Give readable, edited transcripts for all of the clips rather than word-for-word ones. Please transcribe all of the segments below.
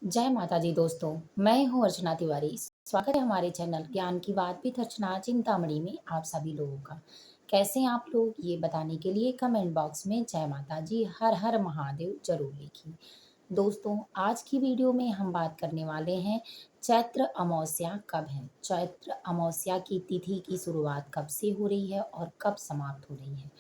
जय माता दी दोस्तों। मैं हूँ अर्चना तिवारी। स्वागत है हमारे चैनल ज्ञान की बात विद अर्चना चिंतामणि में आप सभी लोगों का। कैसे हैं आप लोग ये बताने के लिए कमेंट बॉक्स में जय माता जी हर हर महादेव जरूर लिखिए। दोस्तों, आज की वीडियो में हम बात करने वाले हैं चैत्र अमावस्या कब है। चैत्र अमावस्या की तिथि की शुरुआत कब से हो रही है और कब समाप्त हो रही है।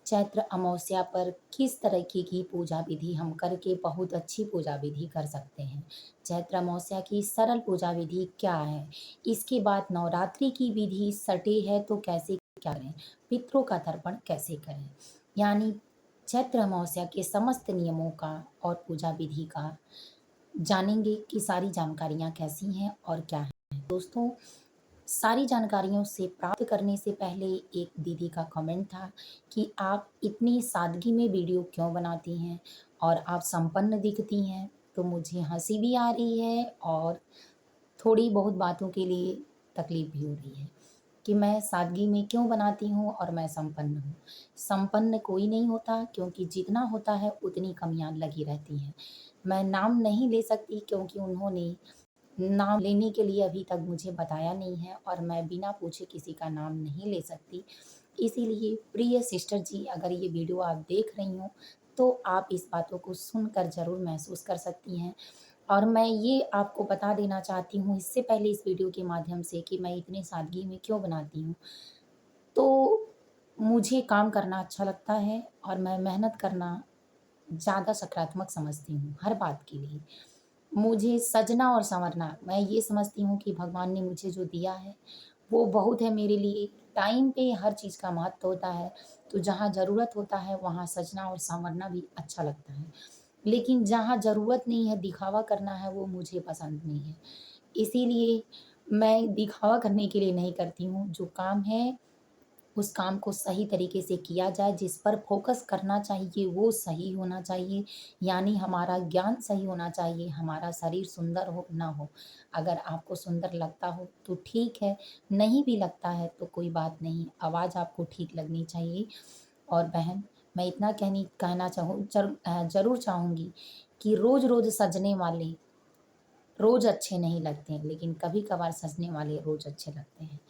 चैत्र अमावस्या पर किस तरह की पूजा विधि हम करके बहुत अच्छी पूजा विधि कर सकते हैं। चैत्र अमावस्या की सरल पूजा विधि क्या है। इसके बाद नवरात्रि की विधि सटे है तो कैसे क्या करें, पितरों का तर्पण कैसे करें, यानी चैत्र अमावस्या के समस्त नियमों का और पूजा विधि का जानेंगे कि सारी जानकारियाँ कैसी हैं और क्या है। दोस्तों, सारी जानकारियों से प्राप्त करने से पहले एक दीदी का कमेंट था कि आप इतनी सादगी में वीडियो क्यों बनाती हैं और आप संपन्न दिखती हैं। तो मुझे हंसी भी आ रही है और थोड़ी बहुत बातों के लिए तकलीफ भी हो रही है कि मैं सादगी में क्यों बनाती हूँ और मैं संपन्न हूँ। संपन्न कोई नहीं होता, क्योंकि जितना होता है उतनी कमियां लगी रहती हैं। मैं नाम नहीं ले सकती क्योंकि उन्होंने नाम लेने के लिए अभी तक मुझे बताया नहीं है और मैं बिना पूछे किसी का नाम नहीं ले सकती। इसीलिए प्रिय सिस्टर जी, अगर ये वीडियो आप देख रही हो तो आप इस बातों को सुनकर ज़रूर महसूस कर सकती हैं। और मैं ये आपको बता देना चाहती हूँ इससे पहले इस वीडियो के माध्यम से कि मैं इतनी सादगी में क्यों बनाती हूँ। तो मुझे काम करना अच्छा लगता है और मैं मेहनत करना ज़्यादा सकारात्मक समझती हूँ हर बात के लिए। मुझे सजना और सँवरना, मैं ये समझती हूँ कि भगवान ने मुझे जो दिया है वो बहुत है मेरे लिए। टाइम पे हर चीज़ का महत्व होता है, तो जहाँ ज़रूरत होता है वहाँ सजना और सँवरना भी अच्छा लगता है। लेकिन जहाँ ज़रूरत नहीं है, दिखावा करना है, वो मुझे पसंद नहीं है। इसीलिए मैं दिखावा करने के लिए नहीं करती हूँ, जो काम है उस काम को सही तरीके से किया जाए, जिस पर फ़ोकस करना चाहिए वो सही होना चाहिए, यानी हमारा ज्ञान सही होना चाहिए, हमारा शरीर सुंदर हो ना हो। अगर आपको सुंदर लगता हो तो ठीक है, नहीं भी लगता है तो कोई बात नहीं, आवाज़ आपको ठीक लगनी चाहिए। और बहन, मैं इतना कहना ज़रूर चाहूँगी कि रोज़-रोज़ सजने वाले रोज़ अच्छे नहीं लगते हैं, लेकिन कभी-कभार सजने वाले रोज़ अच्छे लगते हैं।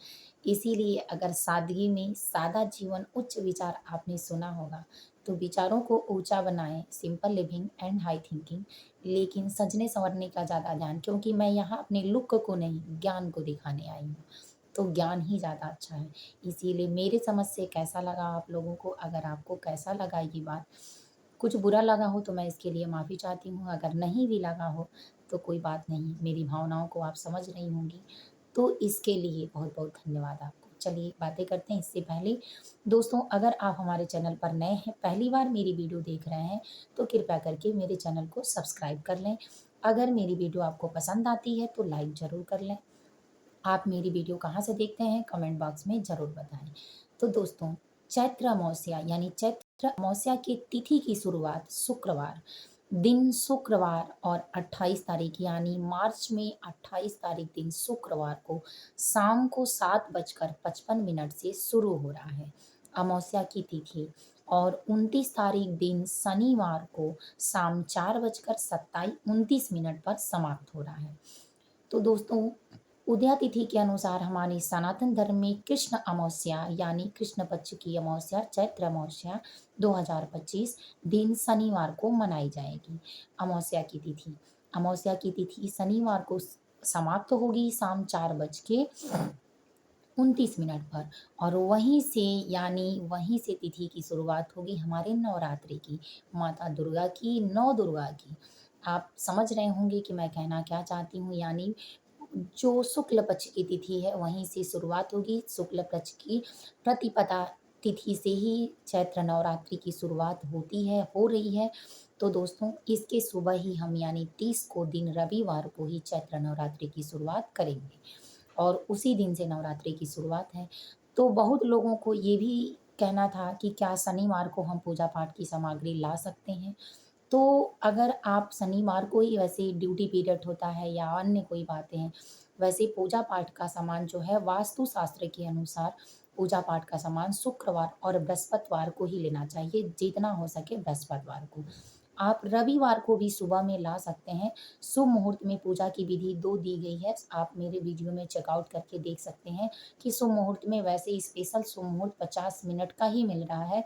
इसीलिए अगर सादगी में सादा जीवन उच्च विचार आपने सुना होगा, तो विचारों को ऊँचा बनाएँ, simple living and high thinking, लेकिन सजने-संवरने का ज़्यादा ध्यान, क्योंकि मैं यहाँ अपने लुक को नहीं, ज्ञान को दिखाने आई हूँ। तो ज्ञान ही ज़्यादा अच्छा है। इसीलिए मेरे समझ से कैसा लगा आप लोगों को, अगर आपको कैसा लगा ये बात, कुछ बुरा लगा हो तो मैं इसके लिए माफ़ी चाहती हूँ। अगर नहीं भी लगा हो तो कोई बात नहीं, मेरी भावनाओं को आप समझ रही होंगी, तो इसके लिए बहुत-बहुत धन्यवाद आपको। चलिए बातें करते हैं। इससे पहले दोस्तों, अगर आप हमारे चैनल पर नए हैं, पहली बार मेरी वीडियो देख रहे हैं, तो कृपया करके मेरे चैनल को सब्सक्राइब कर लें। अगर मेरी वीडियो आपको पसंद आती है तो लाइक ज़रूर कर लें। आप मेरी वीडियो कहाँ से देखते हैं कमेंट बॉक्स में ज़रूर बताएं। तो दोस्तों, चैत्र अमावस्या यानी चैत्र अमावस्या की तिथि की शुरुआत शुक्रवार दिन, शुक्रवार और 28 तारीख यानी मार्च में 28 तारीख दिन शुक्रवार को शाम को 7:55 से शुरू हो रहा है अमावस्या की तिथि। और 29 तारीख दिन शनिवार को शाम 4:29 पर समाप्त हो रहा है। तो दोस्तों, उदया तिथि के अनुसार हमारे सनातन धर्म में कृष्ण अमावस्या यानी कृष्ण पक्ष की अमावस्या चैत्र अमावस्या 2025 दिन शनिवार को मनाई जाएगी। अमावस्या की तिथि शनिवार को समाप्त होगी शाम 4:29 पर। और वहीं से तिथि की शुरुआत होगी हमारे नवरात्रि की, माता दुर्गा की, नौ दुर्गा की। आप समझ रहे होंगे कि मैं कहना क्या चाहती हूँ, यानी जो शुक्ल पक्ष की तिथि है वहीं से शुरुआत होगी। शुक्ल पक्ष की प्रतिपदा तिथि से ही चैत्र नवरात्रि की शुरुआत होती है, हो रही है। तो दोस्तों, इसके सुबह ही हम यानी 30 को दिन रविवार को ही चैत्र नवरात्रि की शुरुआत करेंगे और उसी दिन से नवरात्रि की शुरुआत है। तो बहुत लोगों को ये भी कहना था कि क्या शनिवार को हम पूजा पाठ की सामग्री ला सकते हैं। तो अगर आप शनिवार को ही, वैसे ड्यूटी पीरियड होता है या अन्य कोई बातें हैं, वैसे पूजा पाठ का सामान जो है वास्तु शास्त्र के अनुसार पूजा पाठ का सामान शुक्रवार और बृहस्पतिवार को ही लेना चाहिए, जितना हो सके बृहस्पतिवार को। आप रविवार को भी सुबह में ला सकते हैं। शुभ मुहूर्त में पूजा की विधि 2 दी गई है। आप मेरे वीडियो में चेकआउट करके देख सकते हैं कि शुभ मुहूर्त में वैसे स्पेशल शुभ मुहूर्त 50 मिनट का ही मिल रहा है।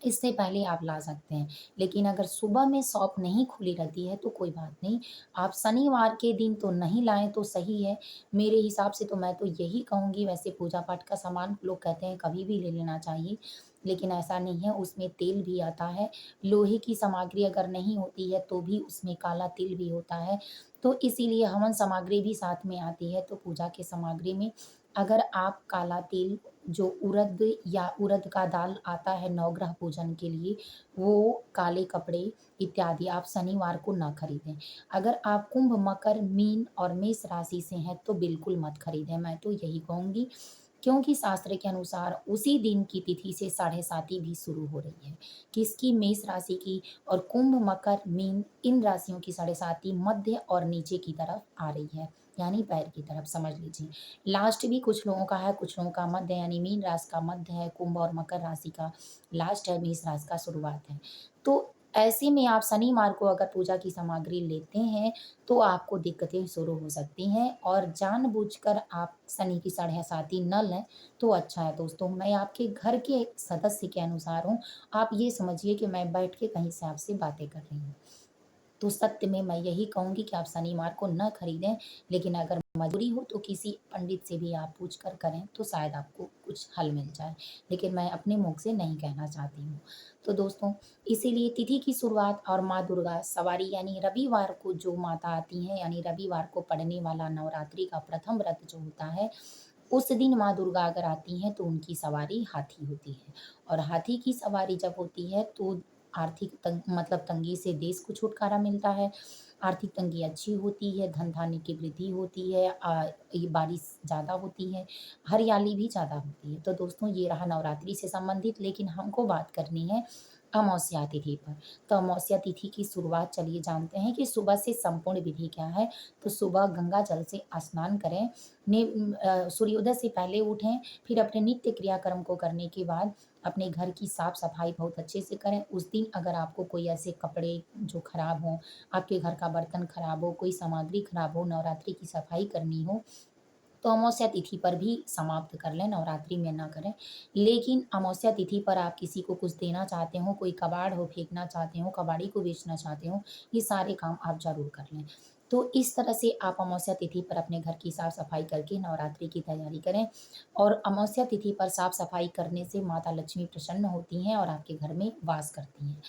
इससे पहले आप ला सकते हैं। लेकिन अगर सुबह में शॉप नहीं खुली रहती है तो कोई बात नहीं, आप शनिवार के दिन तो नहीं लाएँ तो सही है। मेरे हिसाब से तो मैं तो यही कहूँगी, वैसे पूजा-पाठ का सामान लोग कहते हैं कभी भी ले लेना चाहिए, लेकिन ऐसा नहीं है, उसमें तेल भी आता है। लोहे की सामग्री अगर नहीं होती है तो भी उसमें काला तिल भी होता है। तो इसीलिए हवन सामग्री भी साथ में आती है, तो पूजा की सामग्री में अगर आप काला तिल, जो उड़द या उड़द का दाल आता है नवग्रह पूजन के लिए, वो काले कपड़े इत्यादि आप शनिवार को ना खरीदें। अगर आप कुंभ, मकर, मीन और मेष राशि से हैं तो बिल्कुल मत खरीदें, मैं तो यही कहूँगी, क्योंकि शास्त्र के अनुसार उसी दिन की तिथि से साढ़े साती भी शुरू हो रही है। किसकी? मेष राशि की। और कुंभ, मकर, मीन इन राशियों की साढ़े साती मध्य और नीचे की तरफ आ रही है, यानी पैर की तरफ समझ लीजिए। लास्ट भी कुछ लोगों का है, कुछ लोगों का मध्य, यानी मीन राशि का मध्य है, कुंभ और मकर राशि का लास्ट है, मेष राशि का शुरुआत है। तो ऐसे में आप शनिवार को अगर पूजा की सामग्री लेते हैं तो आपको दिक्कतें शुरू हो सकती हैं, और जानबूझकर आप शनि की साढ़े साती न लें तो अच्छा है दोस्तों। मैं आपके घर के एक सदस्य के अनुसार हूँ, आप ये समझिए कि मैं बैठ के कहीं से आपसे बातें कर रही हूँ। तो सत्य में मैं यही कहूँगी कि आप शनिवार को न खरीदें, लेकिन अगर मजबूरी हो तो किसी पंडित से भी आप पूछ कर करें तो शायद आपको कुछ हल मिल जाए। लेकिन मैं अपने मुँह से नहीं कहना चाहती हूँ। तो दोस्तों, इसीलिए तिथि की शुरुआत और माँ दुर्गा सवारी यानी रविवार को जो माता आती हैं, यानी रविवार को पड़ने वाला नवरात्रि का प्रथम व्रत जो होता है, उस दिन माँ दुर्गा अगर आती हैं तो उनकी सवारी हाथी होती है। और हाथी की सवारी जब होती है तो आर्थिक मतलब तंगी से देश को छुटकारा मिलता है। आर्थिक तंगी अच्छी होती है, धन-धान्य की वृद्धि होती है, ये बारिश ज़्यादा होती है, हरियाली भी ज़्यादा होती है। तो दोस्तों, ये रहा नवरात्रि से संबंधित, लेकिन हमको बात करनी है अमावस्या तिथि पर। तो अमावस्या तिथि की शुरुआत चलिए जानते हैं कि सुबह से संपूर्ण विधि क्या है। तो सुबह गंगा जल से स्नान करें, सूर्योदय से पहले उठें, फिर अपने नित्य क्रियाक्रम को करने के बाद अपने घर की साफ-सफाई बहुत अच्छे से करें। उस दिन अगर आपको कोई ऐसे कपड़े जो खराब हों, आपके घर का बर्तन खराब हो, कोई सामग्री खराब हो, नवरात्रि की सफाई करनी हो, तो अमावस्या तिथि पर भी समाप्त कर लें, नवरात्रि में ना करें। लेकिन अमावस्या तिथि पर आप किसी को कुछ देना चाहते हो, कोई कबाड़ हो फेंकना चाहते हो, कबाड़ी को बेचना चाहते हो, ये सारे काम आप ज़रूर कर लें। तो इस तरह से आप अमावस्या तिथि पर अपने घर की साफ-सफाई करके नवरात्रि की तैयारी करें, और अमावस्या तिथि पर साफ-सफाई करने से माता लक्ष्मी प्रसन्न होती हैं और आपके घर में वास करती हैं।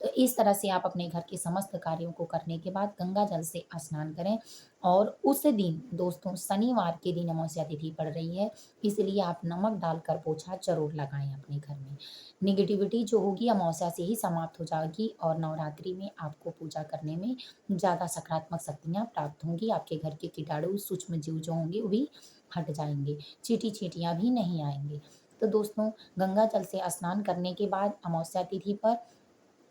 तो इस तरह से आप अपने घर के समस्त कार्यों को करने के बाद गंगा जल से स्नान करें, और उस दिन दोस्तों शनिवार के दिन अमावस्या तिथि पड़ रही है, इसलिए आप नमक डालकर पोछा ज़रूर लगाएँ अपने घर में। नेगेटिविटी जो होगी अमावस्या से ही समाप्त हो जाएगी, और नवरात्रि में आपको पूजा करने में ज़्यादा सकारात्मक शक्तियाँ प्राप्त होंगी। आपके घर के कीटाणु, सूक्ष्म जीव जो होंगे वो भी हट जाएँगे। चींटी-चींटियाँ भी नहीं आएँगी। तो दोस्तों, गंगा जल से स्नान करने के बाद अमावस्या तिथि पर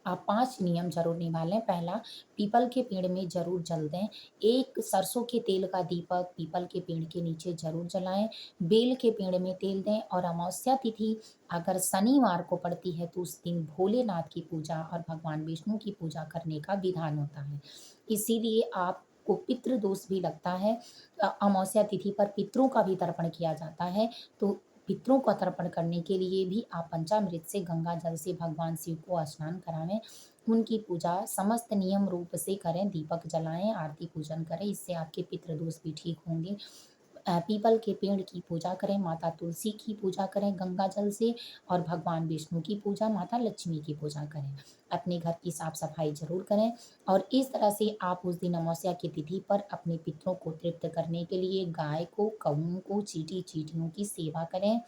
आप 5 नियम ज़रूर निभा लें। पहला, पीपल के पेड़ में ज़रूर जल दें। एक सरसों के तेल का दीपक पीपल के पेड़ के नीचे ज़रूर जलाएँ। बेल के पेड़ में तेल दें, और अमावस्या तिथि अगर शनिवार को पड़ती है तो उस दिन भोलेनाथ की पूजा और भगवान विष्णु की पूजा करने का विधान होता है। इसीलिए आपको पितृ दोष भी लगता है। अमावस्या तिथि पर पितरों का भी तर्पण किया जाता है। तो पितरों का तर्पण करने के लिए भी आप पंचामृत से गंगा जल से भगवान शिव को स्नान करावें। उनकी पूजा समस्त नियम रूप से करें, दीपक जलाएँ, आरती पूजन करें, इससे आपके पितृ दोष भी ठीक होंगे। पीपल के पेड़ की पूजा करें, माता तुलसी की पूजा करें गंगा जल से, और भगवान विष्णु की पूजा, माता लक्ष्मी की पूजा करें। अपने घर की साफ-सफाई ज़रूर करें, और इस तरह से आप उस दिन अमावस्या की तिथि पर अपने पितरों को तृप्त करने के लिए गाय को, कौओं को, चींटी-चींटियों की सेवा करें।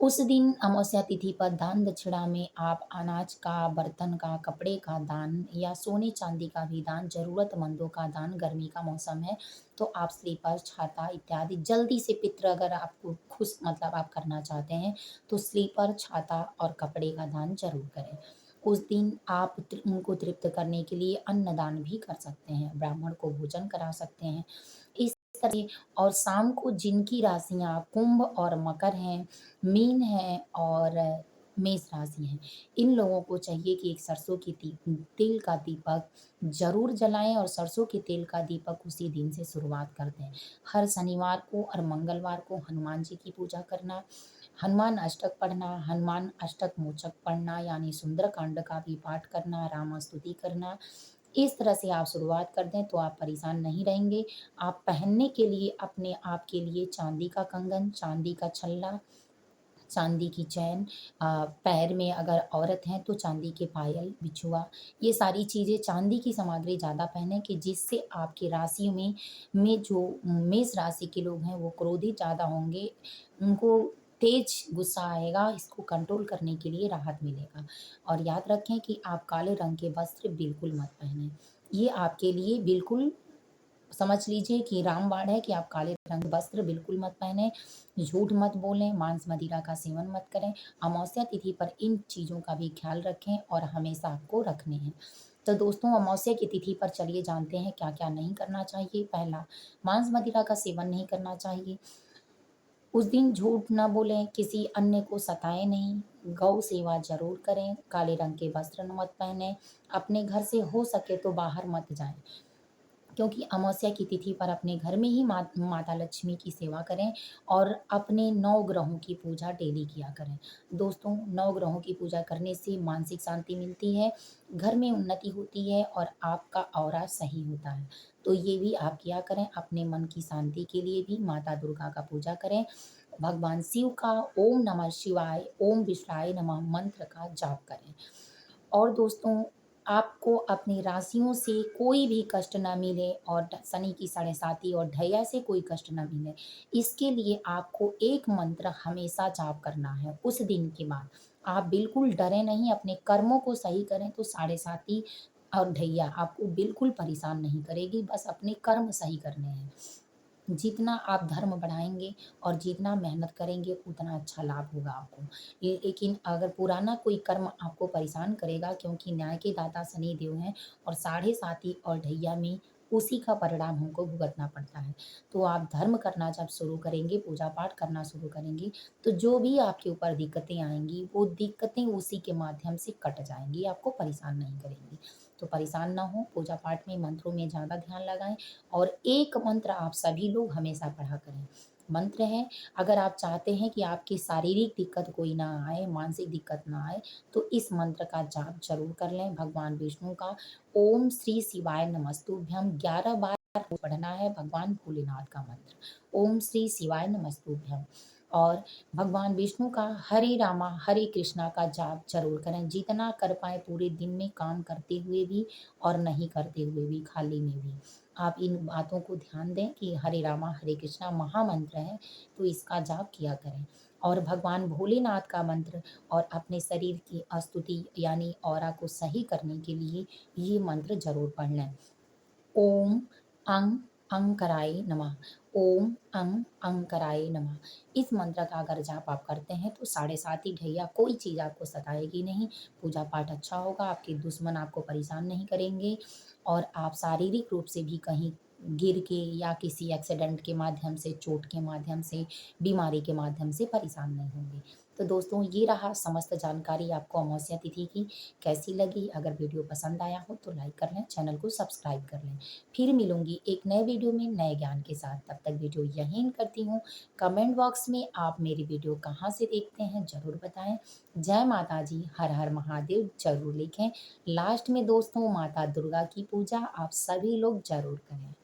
उस दिन अमावस्या तिथि पर दान दक्षिणा में आप अनाज का, बर्तन का, कपड़े का दान या सोने-चांदी का भी दान, ज़रूरतमंदों का दान, गर्मी का मौसम है तो आप स्लीपर, छाता इत्यादि जल्दी से पितृ अगर आपको खुश मतलब आप करना चाहते हैं तो स्लीपर, छाता और कपड़े का दान ज़रूर करें। उस दिन आप उनको तृप्त करने के लिए अन्नदान भी कर सकते हैं, ब्राह्मण को भोजन करा सकते हैं। इस तरह से, और शाम को जिनकी राशियाँ कुंभ और मकर हैं, मीन है और मेष राशि है, इन लोगों को चाहिए कि एक सरसों की तेल का दीपक ज़रूर जलाएँ और सरसों के तेल का दीपक उसी दिन से शुरुआत कर दें। हर शनिवार को और मंगलवार को हनुमान जी की पूजा करना, हनुमान अष्टक पढ़ना, हनुमान अष्टक मोचक पढ़ना यानी सुंदरकांड का भी पाठ करना, रामास्तुति करना, इस तरह से आप शुरुआत कर दें तो आप परेशान नहीं रहेंगे। आप पहनने के लिए अपने आप के लिए चांदी का कंगन, चांदी का छल्ला, चांदी की चैन, पैर में अगर औरत हैं तो चांदी के पायल, बिछुआ, ये सारी चीज़ें चांदी की सामग्री ज़्यादा पहनें कि जिससे आपकी राशि में जो मेष राशि के लोग हैं वो क्रोधित ज़्यादा होंगे, उनको तेज गुस्सा आएगा, इसको कंट्रोल करने के लिए राहत मिलेगा। और याद रखें कि आप काले रंग के वस्त्र बिल्कुल मत पहनें। ये आपके लिए बिल्कुल समझ लीजिए कि रामबाण है कि आप काले रंग के वस्त्र बिल्कुल मत पहने, झूठ मत बोलें, मांस मदिरा का सेवन मत करें। अमावस्या तिथि पर इन चीज़ों का भी ख्याल रखें और हमेशा आपको रखने हैं। तो दोस्तों अमावस्या की तिथि पर चलिए जानते हैं क्या-क्या नहीं करना चाहिए। पहला, मांस मदिरा का सेवन नहीं करना चाहिए। उस दिन झूठ ना बोलें, किसी अन्य को सताएँ नहीं, गौ सेवा ज़रूर करें, काले रंग के वस्त्र मत पहनें, अपने घर से हो सके तो बाहर मत जाएँ। क्योंकि अमावस्या की तिथि पर अपने घर में ही माता लक्ष्मी की सेवा करें और अपने 9 ग्रहों की पूजा डेली किया करें। दोस्तों 9 ग्रहों की पूजा करने से मानसिक शांति मिलती है, घर में उन्नति होती है और आपका ऑरा सही होता है। तो ये भी आप किया करें, अपने मन की शांति के लिए भी माता दुर्गा का पूजा करें। भगवान शिव का ओम नमः शिवाय, ओम विष्णुवाय नमः मंत्र का जाप करें। और दोस्तों आपको अपनी राशियों से कोई भी कष्ट ना मिले और शनि की साढ़े साती और ढैया से कोई कष्ट ना मिले, इसके लिए आपको एक मंत्र हमेशा जाप करना है उस दिन के बाद। आप बिल्कुल डरें नहीं, अपने कर्मों को सही करें तो साढ़े साती और ढैया आपको बिल्कुल परेशान नहीं करेगी, बस अपने कर्म सही करने हैं। जितना आप धर्म बढ़ाएँगे और जितना मेहनत करेंगे उतना अच्छा लाभ होगा आपको। लेकिन अगर पुराना कोई कर्म आपको परेशान करेगा, क्योंकि न्याय के दाता शनि देव हैं और साढ़े साती और ढैया में उसी का परिणाम हमको भुगतना पड़ता है। तो आप धर्म करना जब शुरू करेंगे, पूजा-पाठ करना शुरू करेंगे, तो जो भी आपके ऊपर दिक्कतें आएँगी, वो दिक्कतें उसी के माध्यम से कट जाएँगी, आपको परेशान नहीं करेंगी। तो परेशान ना हों, पूजा-पाठ में, मंत्रों में ज़्यादा ध्यान लगाएँ और एक मंत्र आप सभी लोग हमेशा पढ़ा करें। मंत्र है, अगर आप चाहते हैं कि आपकी शारीरिक दिक्कत कोई ना आए, मानसिक दिक्कत ना आए, तो इस मंत्र का जाप ज़रूर कर लें। भगवान विष्णु का ओम श्री शिवाय नमस्तुभ्यम 11 बार रोज़ पढ़ना है, भगवान भोलेनाथ का मंत्र। ओम श्री शिवाय नमस्तुभ्यम और भगवान विष्णु का हरे रामा हरे कृष्णा का जाप ज़रूर करें। जितना कर पाएँ पूरे दिन में काम करते हुए भी और नहीं करते हुए भी, खाली में भी। आप इन बातों को ध्यान दें कि हरे रामा हरे कृष्णा महामंत्र है, तो इसका जाप किया करें। और भगवान भोलेनाथ का मंत्र और अपने शरीर की स्तुति यानी ऑरा को सही करने के लिए ये मंत्र ज़रूर पढ़ लें। ओम अं अंकराय नमः, ओम अंकराय नमः। इस मंत्र का अगर जाप आप करते हैं तो साढ़े सात ही ढैया कोई चीज़ आपको सताएगी नहीं, पूजा पाठ अच्छा होगा, आपके दुश्मन आपको परेशान नहीं करेंगे और आप शारीरिक रूप से भी कहीं गिर के या किसी एक्सीडेंट के माध्यम से, चोट के माध्यम से, बीमारी के माध्यम से परेशान नहीं होंगे। तो दोस्तों ये रहा समस्त जानकारी आपको अमावस्या तिथि की। कैसी लगी? अगर वीडियो पसंद आया हो तो लाइक कर लें, चैनल को सब्सक्राइब कर लें। फिर मिलूँगी एक नए वीडियो में नए ज्ञान के साथ, तब तक वीडियो यहीं एंड करती हूँ। कमेंट बॉक्स में आप मेरी वीडियो कहाँ से देखते हैं ज़रूर बताएँ। जय माता जी, हर हर महादेव ज़रूर लिखें। लास्ट में दोस्तों माता दुर्गा की पूजा आप सभी लोग ज़रूर करें।